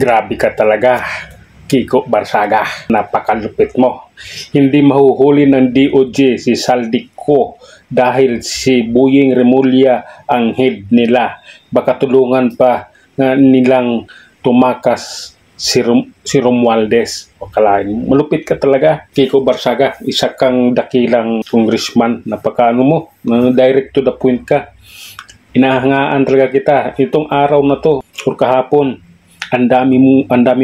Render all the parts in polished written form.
Grabe ka talaga, Kiko Barsaga. Napakalupit mo. Hindi mahuhuli ng DOJ si Saldico dahil si Boying Remulla ang head nila. Baka tulungan pa nga nilang tumakas si Romualdez. O kalahin, malupit ka talaga, Kiko Barsaga. Isa kang dakilang congressman. Napakaano mo, direct to the point ka. Inahangaan talaga kita. Itong araw na to, or kahapon, ang dami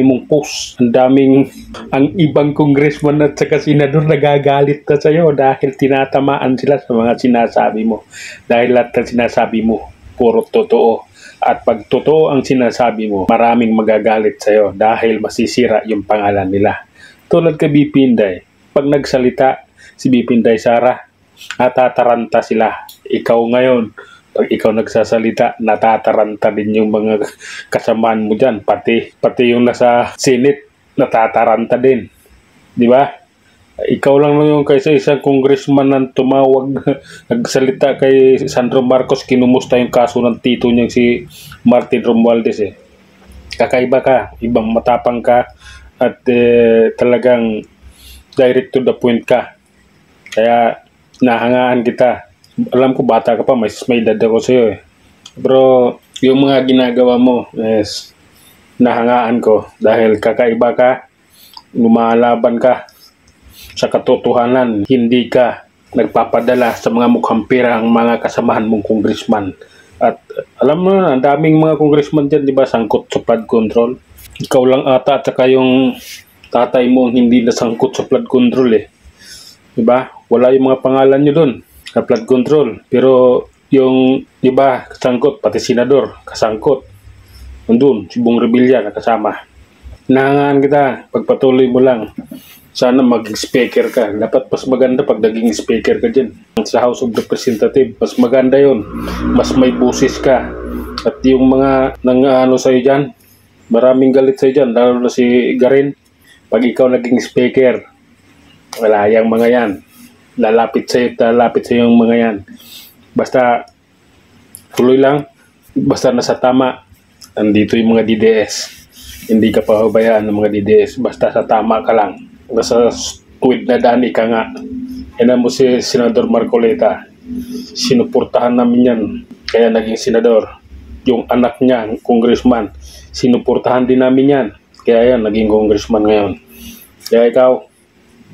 mong post, ang ibang congressman at saka senador nagagalit na sa'yo dahil tinatamaan sila sa mga sinasabi mo. Dahil lahat ng sinasabi mo, puro totoo. At pag totoo ang sinasabi mo, maraming magagalit sa'yo dahil masisira yung pangalan nila. Tulad kay BP Inday, pag nagsalita si BP Inday Sara, natataranta sila. Ikaw ngayon, pag ikaw nagsasalita, natataranta din yung mga kasamaan mo dyan. Pati yung nasa Senate, natataranta din. Di ba? Ikaw lang yung kaysa isang congressman nang tumawag, nagsalita kay Sandro Marcos, kinumusta yung kaso ng tito niyang si Martin Romualdez eh. Kakaiba ka, ibang matapang ka, at talagang direct to the point ka. Kaya nahangaan kita. Alam ko bata ka pa, may edad ako sa'yo eh. Pero yung mga ginagawa mo, yes, nahangaan ko dahil kakaiba ka, lumalaban ka sa katotohanan, hindi ka nagpapadala sa mga mukhang pira ang mga kasamahan mong congressman. At alam mo na, ang daming mga congressman dyan, di ba, sangkot sa flood control. Ikaw lang ata at saka yung tatay mo hindi nasangkot sa flood control eh. Di ba? Wala yung mga pangalan nyo doon sa flood control. Pero yung, di ba, kasangkot, pati senador, kasangkot. Nandun, si Bong Revilla nakasama. Nahangaan kita, pagpatuloy mo lang. Sana maging speaker ka. Dapat mas maganda pag naging speaker ka dyan. Sa House of Representatives, mas maganda yon. Mas may busis ka. At yung mga nang-ano sa'yo dyan, maraming galit sa'yo dyan, lalo na si Garin. Pag ikaw naging speaker, wala yung mga yan. Lalapit sa'yo yung mga yan. Basta, tuloy lang. Basta nasa tama. Andito yung mga DDS. Hindi ka pahabayaan ng mga DDS. Basta sa tama ka lang. Nasa tweet na dani ka nga. Yan mo si Senador Marcoleta. Sinuportahan namin yan. Kaya naging senador. Yung anak niya, congressman, sinuportahan din namin yan. Kaya yan, naging congressman ngayon. Kaya ikaw,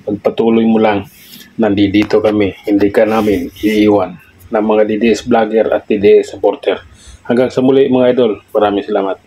pagpatuloy mo lang. Nandito kami. Hindi ka namin iiwan ng mga DDS vlogger at DDS supporter. Hanggang sa muli mga idol. Maraming salamat.